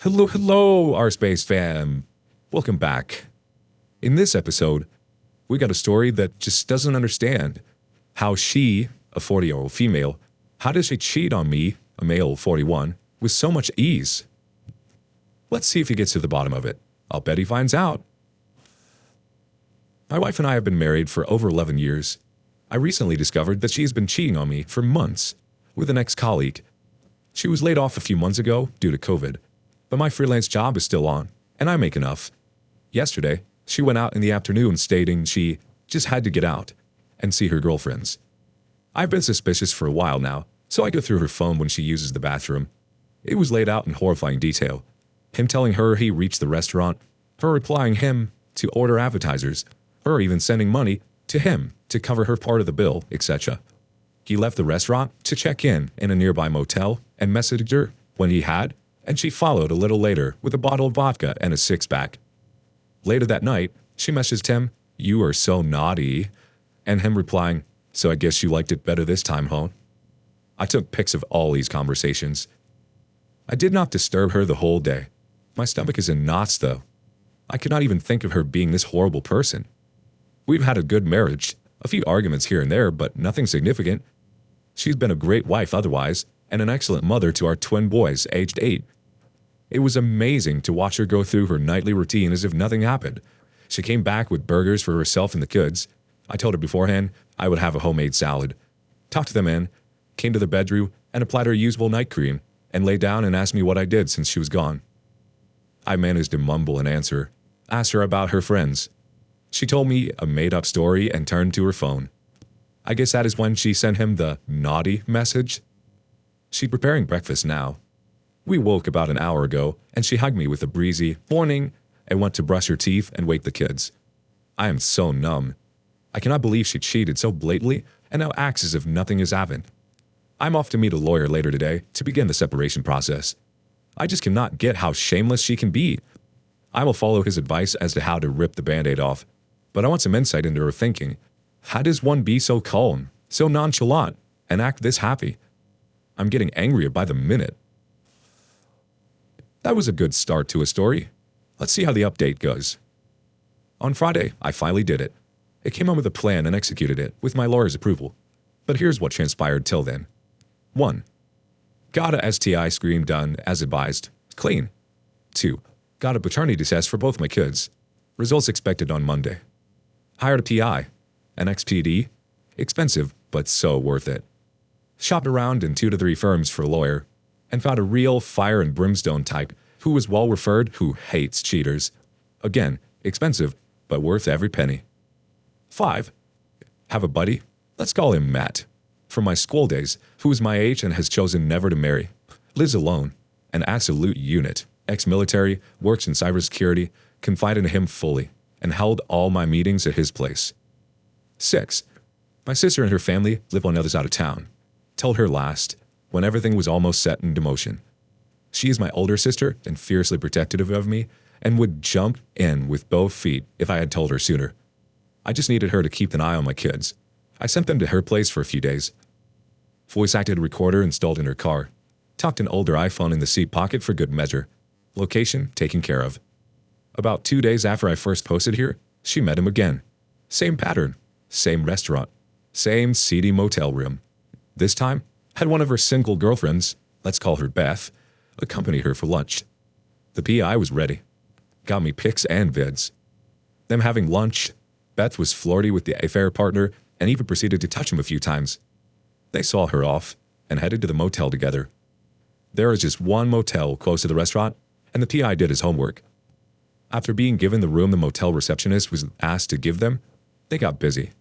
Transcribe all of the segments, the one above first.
Hello, our space fam. Welcome back. In this episode, we got a story that just doesn't understand how she, a 40-year-old female, how does she cheat on me, a male of 41, with so much ease? Let's see if he gets to the bottom of it. I'll bet he finds out. My wife and I have been married for over 11 years. I recently discovered that she has been cheating on me for months with an ex-colleague. She was laid off a few months ago due to COVID, but my freelance job is still on, and I make enough. Yesterday, she went out in the afternoon stating she just had to get out and see her girlfriends. I've been suspicious for a while now, so I go through her phone when she uses the bathroom. It was laid out in horrifying detail. Him telling her he reached the restaurant, her replying him to order appetizers, her even sending money to him to cover her part of the bill, etc. He left the restaurant to check in a nearby motel and messaged her when he had, and she followed a little later with a bottle of vodka and a six-pack. Later that night, she messaged him, "You are so naughty," and him replying, "So I guess you liked it better this time, huh?" I took pics of all these conversations. I did not disturb her the whole day. My stomach is in knots, though. I could not even think of her being this horrible person. We've had a good marriage, a few arguments here and there, but nothing significant. She's been a great wife otherwise, and an excellent mother to our twin boys, aged 8. It was amazing to watch her go through her nightly routine as if nothing happened. She came back with burgers for herself and the kids. I told her beforehand I would have a homemade salad. Talked them in, came to the bedroom and applied her usual night cream, and lay down and asked me what I did since she was gone. I managed to mumble an answer, asked her about her friends. She told me a made-up story and turned to her phone. I guess that is when she sent him the naughty message. She's preparing breakfast now. We woke about an hour ago, and she hugged me with a breezy morning and went to brush her teeth and wake the kids. I am so numb. I cannot believe she cheated so blatantly and now acts as if nothing has happened. I'm off to meet a lawyer later today to begin the separation process. I just cannot get how shameless she can be. I will follow his advice as to how to rip the Band-Aid off, but I want some insight into her thinking. How does one be so calm, so nonchalant, and act this happy? I'm getting angrier by the minute. That was a good start to a story. Let's see how the update goes. On Friday, I finally did it. I came up with a plan and executed it with my lawyer's approval. But here's what transpired till then. 1. Got a STI screen done as advised. Clean. 2. Got a paternity test for both my kids. Results expected on Monday. Hired a PI. An XPD. Expensive, but so worth it. Shopped around in 2 to 3 firms for a lawyer, and found a real fire and brimstone type who was well referred, who hates cheaters. Again, expensive, but worth every penny. 5. Have a buddy, let's call him Matt, from my school days, who is my age and has chosen never to marry. Lives alone, an absolute unit, ex-military, works in cybersecurity, confided in him fully, and held all my meetings at his place. 6. My sister and her family live on the other side of town. Told her last, when everything was almost set into motion. She is my older sister and fiercely protective of me, and would jump in with both feet if I had told her sooner. I just needed her to keep an eye on my kids. I sent them to her place for a few days. Voice-acted recorder installed in her car. Tucked an older iPhone in the seat pocket for good measure. Location taken care of. About 2 days after I first posted here, she met him again. Same pattern, same restaurant, same seedy motel room. This time, had one of her single girlfriends, let's call her Beth, accompany her for lunch. The PI was ready. Got me pics and vids. Them having lunch, Beth was flirty with the affair partner and even proceeded to touch him a few times. They saw her off and headed to the motel together. There is just one motel close to the restaurant, and the PI did his homework. After being given the room the motel receptionist was asked to give them, they got busy.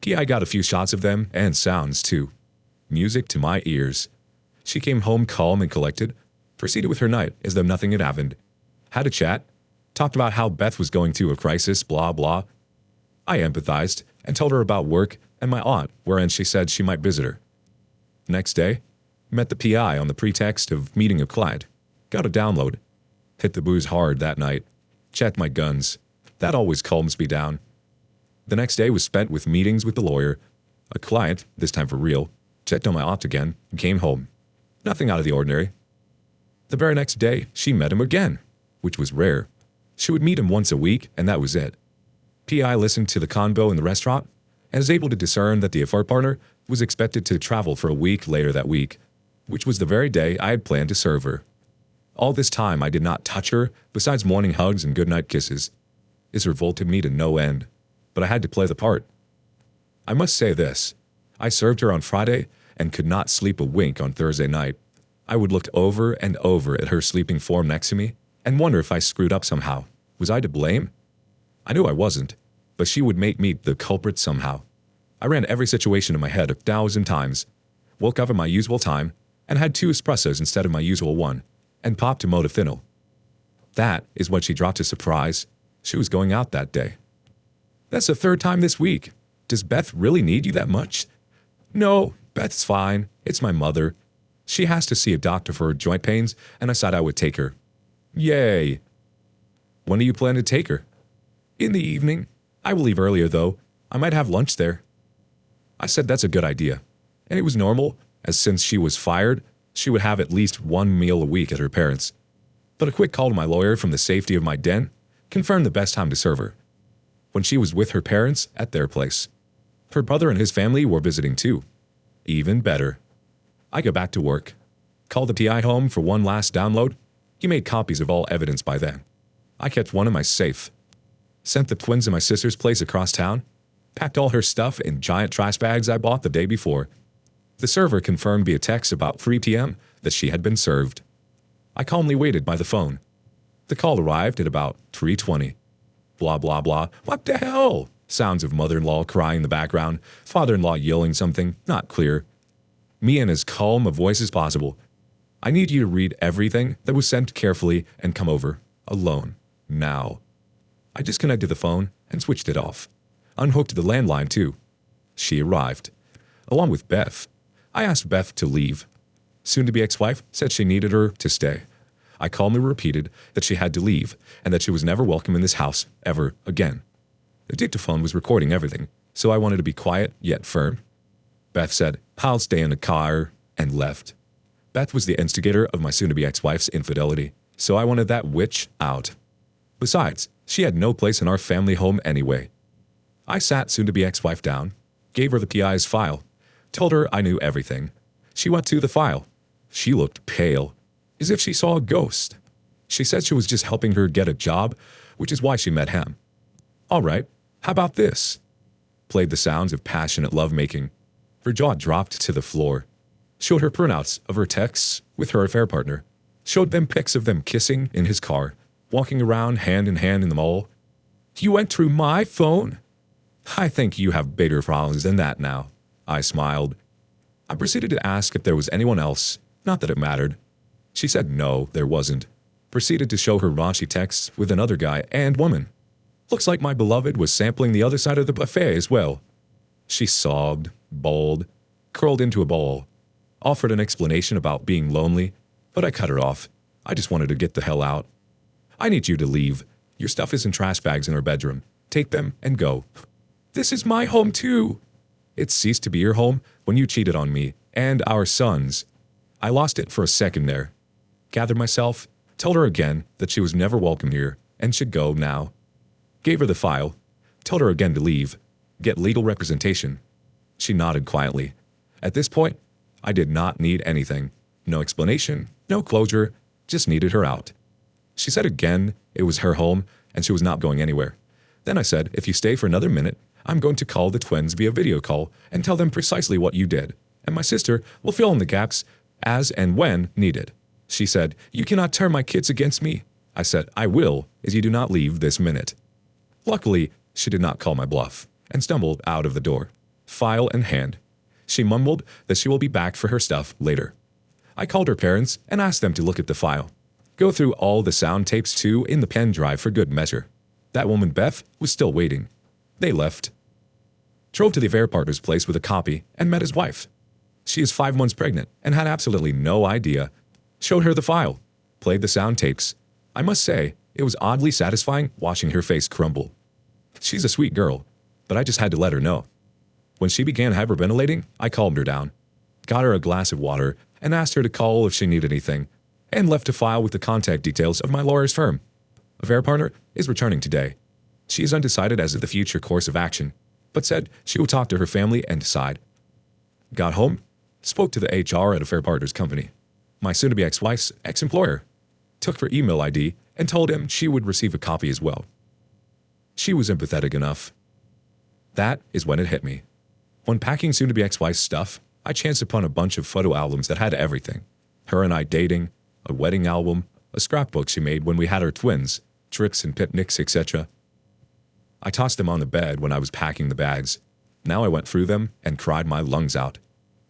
PI got a few shots of them and sounds too. Music to my ears. She came home calm and collected, proceeded with her night as though nothing had happened. Had a chat, talked about how Beth was going through a crisis, blah blah. I empathized and told her about work and my aunt, wherein she said she might visit her. Next day, met the PI on the pretext of meeting a client. Got a download. Hit the booze hard that night. Checked my guns. That always calms me down. The next day was spent with meetings with the lawyer. A client, this time for real, checked on my aunt again, and came home. Nothing out of the ordinary. The very next day, she met him again, which was rare. She would meet him once a week, and that was it. PI listened to the convo in the restaurant and was able to discern that the affair partner was expected to travel for a week later that week, which was the very day I had planned to serve her. All this time I did not touch her, besides morning hugs and goodnight kisses. This revolted me to no end, but I had to play the part. I must say this. I served her on Friday and could not sleep a wink on Thursday night. I would look over and over at her sleeping form next to me and wonder if I screwed up somehow. Was I to blame? I knew I wasn't, but she would make me the culprit somehow. I ran every situation in my head 1,000 times, woke up at my usual time, and had 2 espressos instead of my usual 1, and popped a Modafinil. That is when she dropped a surprise. She was going out that day. That's the 3rd time this week. Does Beth really need you that much? No, Beth's fine. It's my mother. She has to see a doctor for her joint pains, and I said I would take her. Yay. When do you plan to take her? In the evening. I will leave earlier, though. I might have lunch there. I said that's a good idea. And it was normal, as since she was fired, she would have at least 1 meal a week at her parents'. But a quick call to my lawyer from the safety of my den confirmed the best time to serve her. When she was with her parents at their place. Her brother and his family were visiting too. Even better. I go back to work. Called the PI home for one last download. He made copies of all evidence by then. I kept one in my safe. Sent the twins to my sister's place across town. Packed all her stuff in giant trash bags I bought the day before. The server confirmed via text about 3 p.m. that she had been served. I calmly waited by the phone. The call arrived at about 3:20. Blah, blah, blah. What the hell? Sounds of mother-in-law crying in the background, father-in-law yelling something, not clear. Me in as calm a voice as possible. I need you to read everything that was sent carefully and come over. Alone. Now. I disconnected the phone and switched it off. Unhooked the landline too. She arrived. Along with Beth. I asked Beth to leave. Soon-to-be ex-wife said she needed her to stay. I calmly repeated that she had to leave and that she was never welcome in this house ever again. The dictaphone was recording everything, so I wanted to be quiet yet firm. Beth said, I'll stay in the car, and left. Beth was the instigator of my soon-to-be ex-wife's infidelity, so I wanted that witch out. Besides, she had no place in our family home anyway. I sat soon-to-be ex-wife down, gave her the PI's file, told her I knew everything. She went to the file. She looked pale, as if she saw a ghost. She said she was just helping her get a job, which is why she met him. All right, how about this? Played the sounds of passionate lovemaking. Her jaw dropped to the floor. Showed her printouts of her texts with her affair partner. Showed them pics of them kissing in his car, walking around hand in hand in the mall. You went through my phone? I think you have bigger problems than that now. I smiled. I proceeded to ask if there was anyone else, not that it mattered. She said no, there wasn't. Proceeded to show her raunchy texts with another guy and woman. Looks like my beloved was sampling the other side of the buffet as well. She sobbed, bawled, curled into a ball, offered an explanation about being lonely, but I cut her off. I just wanted to get the hell out. I need you to leave. Your stuff is in trash bags in her bedroom. Take them and go. This is my home too. It ceased to be your home when you cheated on me and our sons. I lost it for a second there. Gathered myself, told her again that she was never welcome here and should go now. Gave her the file, told her again to leave, get legal representation. She nodded quietly. At this point, I did not need anything. No explanation, no closure, just needed her out. She said again it was her home and she was not going anywhere. Then I said, if you stay for another minute, I'm going to call the twins via video call and tell them precisely what you did, and my sister will fill in the gaps as and when needed. She said, you cannot turn my kids against me. I said, I will, if you do not leave this minute. Luckily, she did not call my bluff and stumbled out of the door, file in hand. She mumbled that she will be back for her stuff later. I called her parents and asked them to look at the file. Go through all the sound tapes too in the pen drive for good measure. That woman Beth was still waiting. They left. Drove to the affair partner's place with a copy and met his wife. She is 5 months pregnant and had absolutely no idea. Showed her the file. Played the sound tapes. I must say, it was oddly satisfying watching her face crumble. She's a sweet girl, but I just had to let her know. When she began hyperventilating, I calmed her down. Got her a glass of water and asked her to call if she needed anything, and left a file with the contact details of my lawyer's firm. A fair partner is returning today. She is undecided as to the future course of action, but said she will talk to her family and decide. Got home, spoke to the HR at a fair partner's company, my soon-to-be ex-wife's ex-employer, took her email ID and told him she would receive a copy as well. She was empathetic enough. That is when it hit me. When packing soon-to-be ex-wife's stuff, I chanced upon a bunch of photo albums that had everything. Her and I dating, a wedding album, a scrapbook she made when we had our twins, trips and picnics, etc. I tossed them on the bed when I was packing the bags. Now I went through them and cried my lungs out.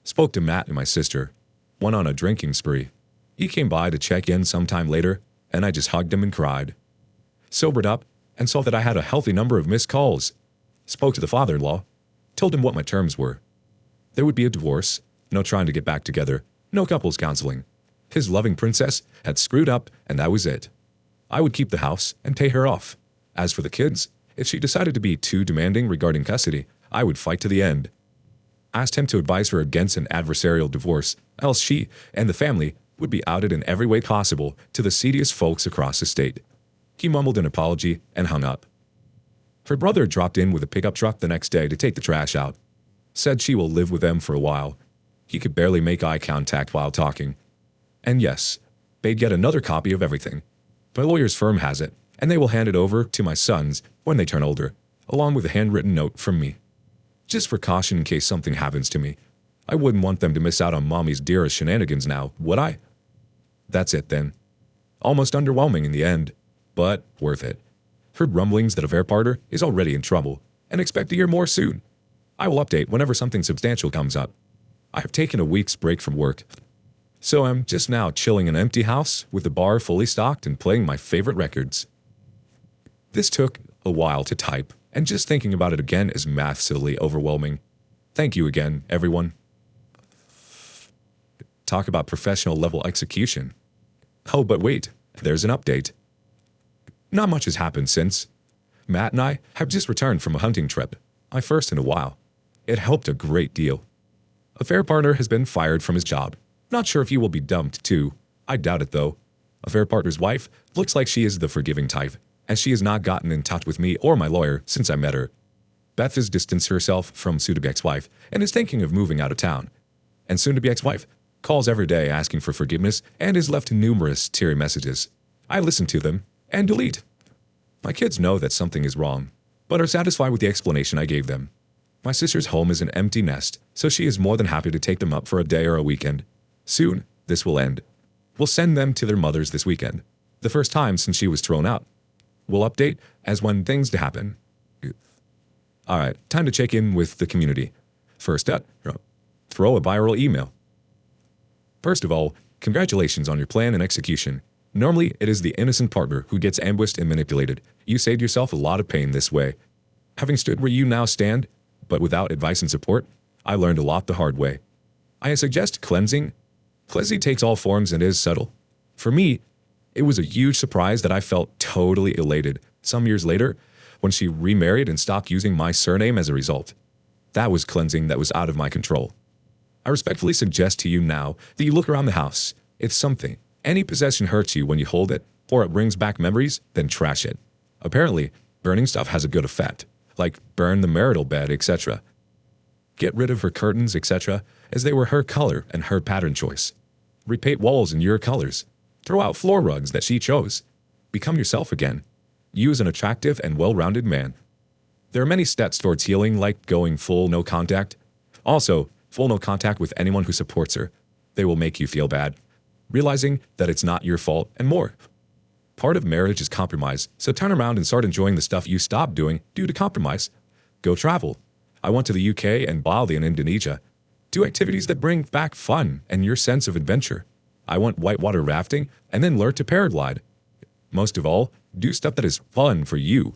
Spoke to Matt and my sister. Went on a drinking spree. He came by to check in sometime later, and I just hugged him and cried. Sobered up and saw that I had a healthy number of missed calls. Spoke to the father-in-law. Told him what my terms were. There would be a divorce, no trying to get back together, no couples counseling. His loving princess had screwed up, and that was it. I would keep the house and pay her off. As for the kids, if she decided to be too demanding regarding custody, I would fight to the end. Asked him to advise her against an adversarial divorce, else she and the family would be outed in every way possible to the seediest folks across the state. He mumbled an apology and hung up. Her brother dropped in with a pickup truck the next day to take the trash out. Said she will live with them for a while. He could barely make eye contact while talking. And yes, they'd get another copy of everything. My lawyer's firm has it, and they will hand it over to my sons when they turn older, along with a handwritten note from me. Just for caution in case something happens to me. I wouldn't want them to miss out on mommy's dearest shenanigans now, would I? That's it then. Almost underwhelming in the end, but worth it. Heard rumblings that a fair partner is already in trouble, and expect to hear more soon. I will update whenever something substantial comes up. I have taken a week's break from work, so I'm just now chilling in an empty house with the bar fully stocked and playing my favorite records. This took a while to type, and just thinking about it again is massively overwhelming. Thank you again, everyone. Talk about professional level execution. Oh, but wait, there's an update. Not much has happened since. Matt and I have just returned from a hunting trip, my first in a while. It helped a great deal. A fair partner has been fired from his job. Not sure if he will be dumped too. I doubt it though. A fair partner's wife looks like she is the forgiving type, as she has not gotten in touch with me or my lawyer since I met her. Beth has distanced herself from soon-to-be ex-wife and is thinking of moving out of town. And soon-to-be ex-wife calls every day asking for forgiveness and has left numerous teary messages. I listen to them and delete. My kids know that something is wrong, but are satisfied with the explanation I gave them. My sister's home is an empty nest, so she is more than happy to take them up for a day or a weekend. Soon, this will end. We'll send them to their mothers this weekend, the first time since she was thrown out. We'll update as when things to happen. Alright, time to check in with the community. First up, throw a viral email. First of all, congratulations on your plan and execution. Normally, it is the innocent partner who gets ambushed and manipulated. You saved yourself a lot of pain this way. Having stood where you now stand, but without advice and support, I learned a lot the hard way. I suggest cleansing. Cleansing takes all forms and is subtle. For me, it was a huge surprise that I felt totally elated some years later when she remarried and stopped using my surname as a result. That was cleansing that was out of my control. I respectfully suggest to you now that you look around the house. If something, any possession hurts you when you hold it, or it brings back memories, then trash it. Apparently, burning stuff has a good effect, like burn the marital bed, etc. Get rid of her curtains, etc., as they were her color and her pattern choice. Repaint walls in your colors. Throw out floor rugs that she chose. Become yourself again. You as an attractive and well-rounded man. There are many steps towards healing, like going full no contact. Also, full no contact with anyone who supports her. They will make you feel bad. Realizing that it's not your fault, and more. Part of marriage is compromise, so turn around and start enjoying the stuff you stopped doing due to compromise. Go travel. I went to the UK and Bali in Indonesia. Do activities that bring back fun and your sense of adventure. I went whitewater rafting and then learned to paraglide. Most of all, do stuff that is fun for you.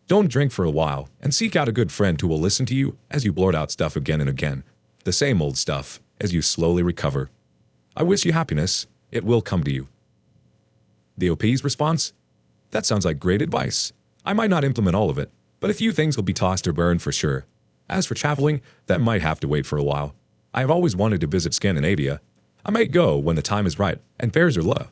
Don't drink for a while and seek out a good friend who will listen to you as you blurt out stuff again and again. The same old stuff as you slowly recover. I wish you happiness. It will come to you. The OP's response? That sounds like great advice. I might not implement all of it, but a few things will be tossed or burned for sure. As for traveling, that might have to wait for a while. I have always wanted to visit Scandinavia. I might go when the time is right and fares are low.